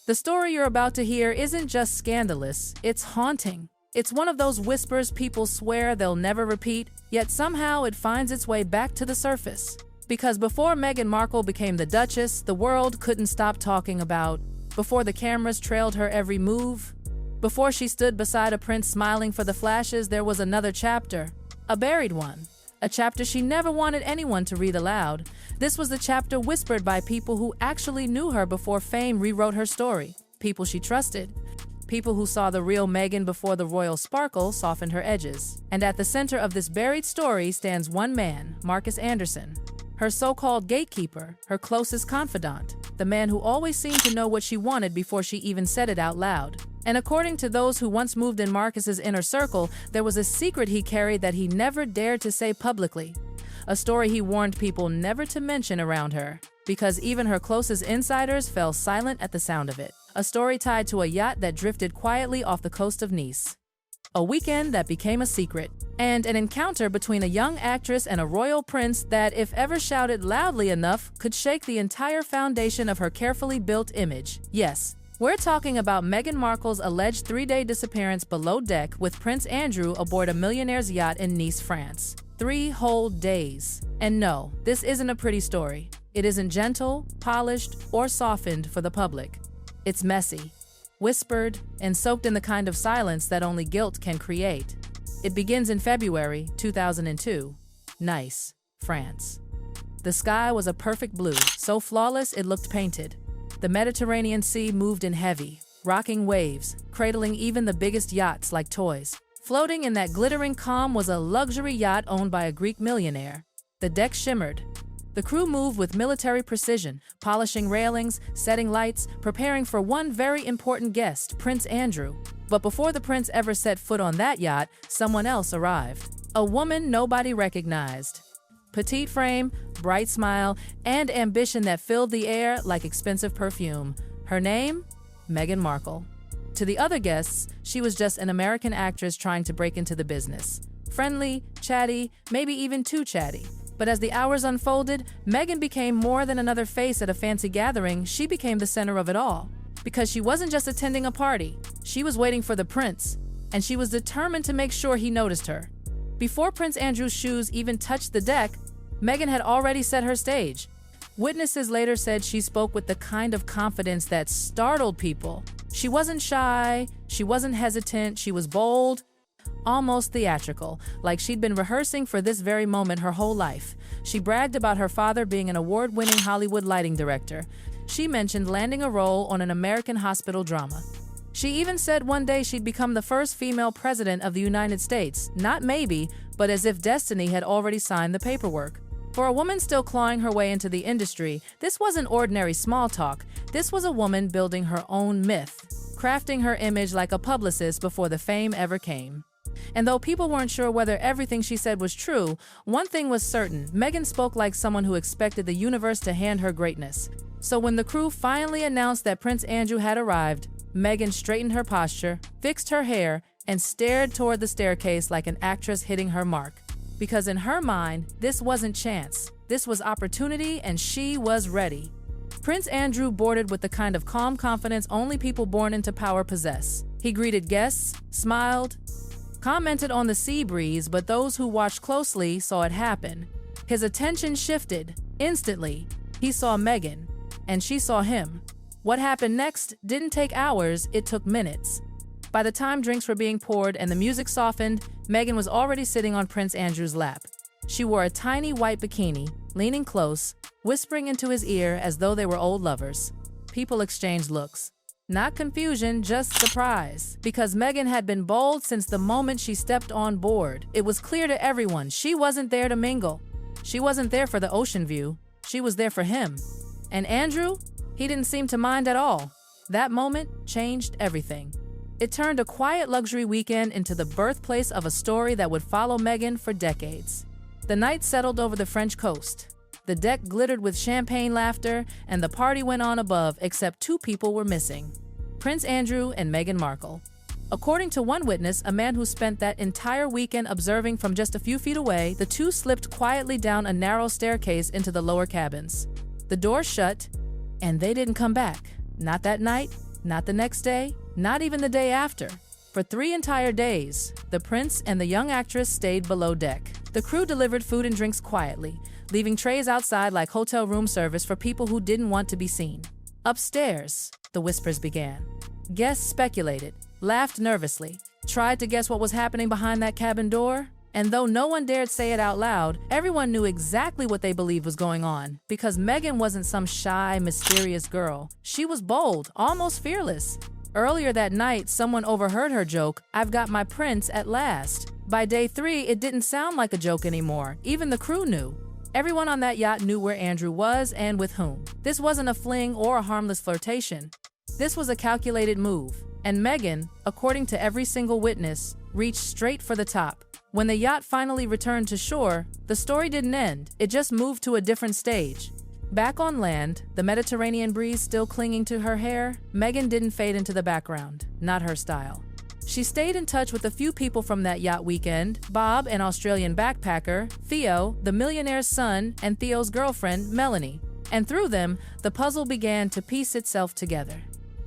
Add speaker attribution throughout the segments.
Speaker 1: The story you're about to hear isn't just scandalous, it's haunting. It's one of those whispers people swear they'll never repeat, yet somehow it finds its way back to the surface. Because before Meghan Markle became the Duchess, the world couldn't stop talking about. Before the cameras trailed her every move. Before she stood beside a prince smiling for the flashes, there was another chapter. A buried one. A chapter she never wanted anyone to read aloud. This was the chapter whispered by people who actually knew her before fame rewrote her story. People she trusted. People who saw the real Meghan before the royal sparkle softened her edges. And at the center of this buried story stands one man, Markus Anderson. Her so-called gatekeeper, her closest confidant, the man who always seemed to know what she wanted before she even said it out loud. And according to those who once moved in Markus's inner circle, there was a secret he carried that he never dared to say publicly. A story he warned people never to mention around her, because even her closest insiders fell silent at the sound of it. A story tied to a yacht that drifted quietly off the coast of Nice. A weekend that became a secret, and an encounter between a young actress and a royal prince that, if ever shouted loudly enough, could shake the entire foundation of her carefully built image. Yes, we're talking about Meghan Markle's alleged 3-day disappearance below deck with Prince Andrew aboard a millionaire's yacht in Nice, France. 3 whole days. And no, this isn't a pretty story. It isn't gentle, polished, or softened for the public. It's messy, whispered, and soaked in the kind of silence that only guilt can create. It begins in February 2002, Nice, France. The sky was a perfect blue, so flawless it looked painted. The Mediterranean Sea moved in heavy, rocking waves, cradling even the biggest yachts like toys. Floating in that glittering calm was a luxury yacht owned by a Greek millionaire. The deck shimmered. The crew moved with military precision, polishing railings, setting lights, preparing for one very important guest, Prince Andrew. But before the prince ever set foot on that yacht, someone else arrived. A woman nobody recognized. Petite frame, bright smile, and ambition that filled the air like expensive perfume. Her name? Meghan Markle. To the other guests, she was just an American actress trying to break into the business. Friendly, chatty, maybe even too chatty. But as the hours unfolded, Meghan became more than another face at a fancy gathering. She became the center of it all. Because she wasn't just attending a party, she was waiting for the prince, and she was determined to make sure he noticed her. Before Prince Andrew's shoes even touched the deck, Meghan had already set her stage. Witnesses later said she spoke with the kind of confidence that startled people. She wasn't shy, she wasn't hesitant, she was bold, almost theatrical, like she'd been rehearsing for this very moment her whole life. She bragged about her father being an award-winning Hollywood lighting director. She mentioned landing a role on an American hospital drama. She even said one day she'd become the first female president of the United States, not maybe, but as if destiny had already signed the paperwork. For a woman still clawing her way into the industry, this wasn't ordinary small talk. This was a woman building her own myth, crafting her image like a publicist before the fame ever came. And though people weren't sure whether everything she said was true, one thing was certain: Meghan spoke like someone who expected the universe to hand her greatness. So when the crew finally announced that Prince Andrew had arrived, Meghan straightened her posture, fixed her hair, and stared toward the staircase like an actress hitting her mark. Because in her mind, this wasn't chance. This was opportunity, and she was ready. Prince Andrew boarded with the kind of calm confidence only people born into power possess. He greeted guests, smiled, commented on the sea breeze, but those who watched closely saw it happen. His attention shifted. Instantly, he saw Meghan, and she saw him. What happened next didn't take hours, it took minutes. By the time drinks were being poured and the music softened, Meghan was already sitting on Prince Andrew's lap. She wore a tiny white bikini, leaning close, whispering into his ear as though they were old lovers. People exchanged looks. Not confusion, just surprise. Because Meghan had been bold since the moment she stepped on board. It was clear to everyone she wasn't there to mingle. She wasn't there for the ocean view. She was there for him. And Andrew? He didn't seem to mind at all. That moment changed everything. It turned a quiet luxury weekend into the birthplace of a story that would follow Meghan for decades. The night settled over the French coast. The deck glittered with champagne laughter, and the party went on above, except 2 people were missing: Prince Andrew and Meghan Markle. According to one witness, a man who spent that entire weekend observing from just a few feet away, the 2 slipped quietly down a narrow staircase into the lower cabins. The door shut, and they didn't come back. Not that night, Not the next day, not even the day after. For 3 entire days, the prince and the young actress stayed below deck. The crew delivered food and drinks quietly, leaving trays outside like hotel room service for people who didn't want to be seen. Upstairs, the whispers began. Guests speculated, laughed nervously, tried to guess what was happening behind that cabin door. And though no one dared say it out loud, everyone knew exactly what they believed was going on. Because Meghan wasn't some shy, mysterious girl. She was bold, almost fearless. Earlier that night, someone overheard her joke, "I've got my prince at last." By day 3, it didn't sound like a joke anymore. Even the crew knew. Everyone on that yacht knew where Andrew was and with whom. This wasn't a fling or a harmless flirtation. This was a calculated move. And Meghan, according to every single witness, reached straight for the top. When the yacht finally returned to shore, the story didn't end. It just moved to a different stage. Back on land, the Mediterranean breeze still clinging to her hair, Meghan didn't fade into the background. Not her style. She stayed in touch with a few people from that yacht weekend: Bob, an Australian backpacker, Theo, the millionaire's son, and Theo's girlfriend, Melanie. And through them, the puzzle began to piece itself together.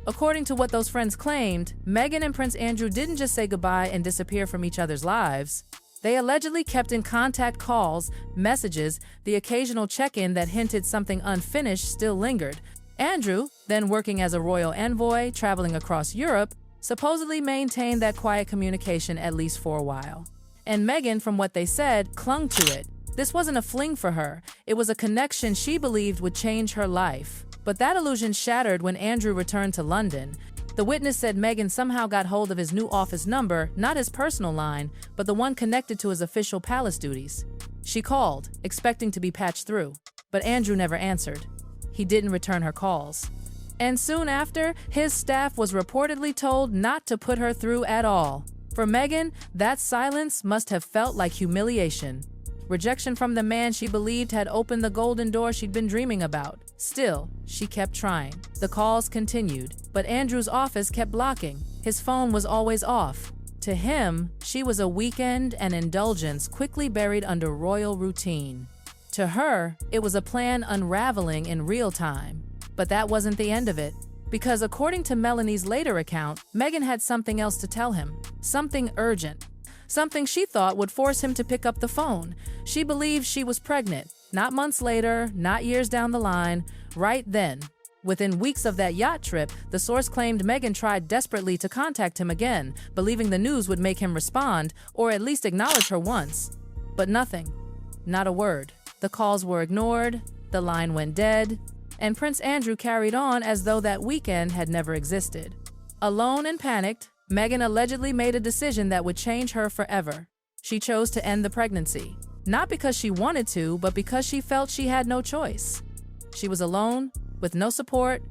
Speaker 1: According to what those friends claimed, Meghan and Prince Andrew didn't just say goodbye and disappear from each other's lives. They allegedly kept in contact, calls, messages, the occasional check-in that hinted something unfinished still lingered. Andrew, then working as a royal envoy, traveling across Europe, supposedly maintained that quiet communication at least for a while. And Meghan, from what they said, clung to it. This wasn't a fling for her. It was a connection she believed would change her life. But that illusion shattered when Andrew returned to London. The witness said Meghan somehow got hold of his new office number, not his personal line, but the one connected to his official palace duties. She called, expecting to be patched through, but Andrew never answered. He didn't return her calls. And soon after, his staff was reportedly told not to put her through at all. For Meghan, that silence must have felt like humiliation. Rejection from the man she believed had opened the golden door she'd been dreaming about. Still, she kept trying. The calls continued, but Andrew's office kept blocking. His phone was always off. To him, she was a weekend and indulgence quickly buried under royal routine. To her, it was a plan unraveling in real time. But that wasn't the end of it. Because according to Melanie's later account, Meghan had something else to tell him. Something urgent. Something she thought would force him to pick up the phone. She believed she was pregnant. Not months later, not years down the line, right then. Within weeks of that yacht trip, the source claimed Meghan tried desperately to contact him again, believing the news would make him respond, or at least acknowledge her once. But nothing. Not a word. The calls were ignored, the line went dead, and Prince Andrew carried on as though that weekend had never existed. Alone and panicked, Meghan allegedly made a decision that would change her forever. She chose to end the pregnancy. Not because she wanted to, but because she felt she had no choice. She was alone, with no support,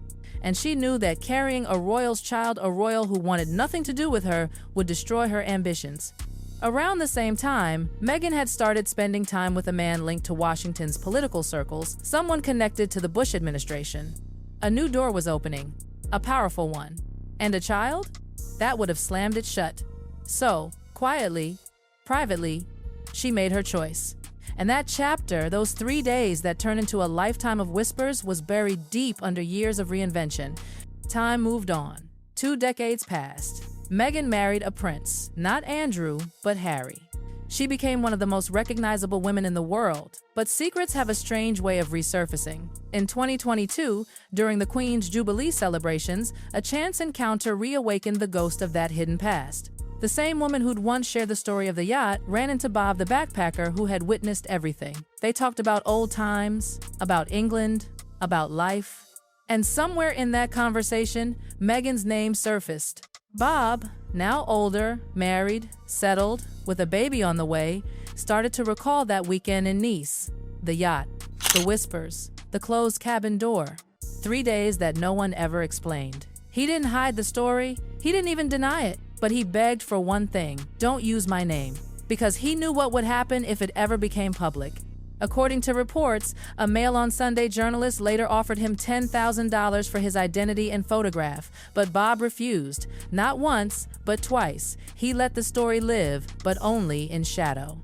Speaker 1: and she knew that carrying a royal's child, a royal who wanted nothing to do with her, would destroy her ambitions. Around the same time, Meghan had started spending time with a man linked to Washington's political circles, someone connected to the Bush administration. A new door was opening, a powerful one. And a child? That would have slammed it shut. So, quietly, privately, she made her choice. And that chapter, those 3 days that turned into a lifetime of whispers, was buried deep under years of reinvention. Time moved on. 2 decades passed. Meghan married a prince, not Andrew, but Harry. She became one of the most recognizable women in the world, but secrets have a strange way of resurfacing. In 2022, during the Queen's Jubilee celebrations, a chance encounter reawakened the ghost of that hidden past. The same woman who'd once shared the story of the yacht ran into Bob the backpacker who had witnessed everything. They talked about old times, about England, about life. And somewhere in that conversation, Meghan's name surfaced. Bob, now older, married, settled, with a baby on the way, started to recall that weekend in Nice. The yacht, the whispers, the closed cabin door. 3 days that no one ever explained. He didn't hide the story, he didn't even deny it, but he begged for one thing: don't use my name, because he knew what would happen if it ever became public. According to reports, a Mail on Sunday journalist later offered him $10,000 for his identity and photograph, but Bob refused. Not once, but twice. He let the story live, but only in shadow.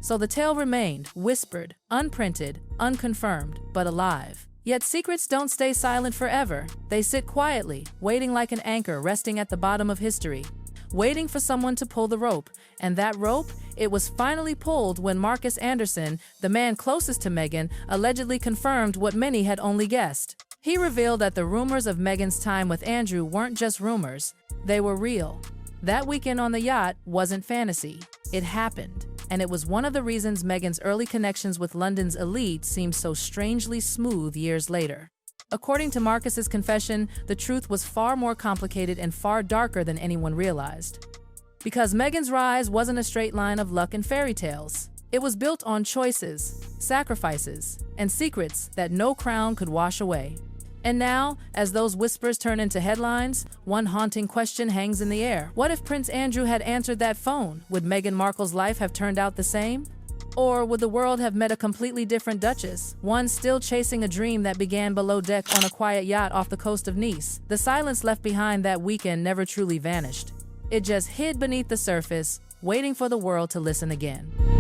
Speaker 1: So the tale remained, whispered, unprinted, unconfirmed, but alive. Yet secrets don't stay silent forever. They sit quietly, waiting like an anchor resting at the bottom of history, waiting for someone to pull the rope. And that rope, it was finally pulled when Markus Anderson, the man closest to Meghan, allegedly confirmed what many had only guessed. He revealed that the rumors of Meghan's time with Andrew weren't just rumors, they were real. That weekend on the yacht wasn't fantasy. It happened. And it was one of the reasons Meghan's early connections with London's elite seemed so strangely smooth years later. According to Markus's confession, the truth was far more complicated and far darker than anyone realized. Because Meghan's rise wasn't a straight line of luck and fairy tales. It was built on choices, sacrifices, and secrets that no crown could wash away. And now, as those whispers turn into headlines, one haunting question hangs in the air. What if Prince Andrew had answered that phone? Would Meghan Markle's life have turned out the same? Or would the world have met a completely different Duchess, one still chasing a dream that began below deck on a quiet yacht off the coast of Nice? The silence left behind that weekend never truly vanished. It just hid beneath the surface, waiting for the world to listen again.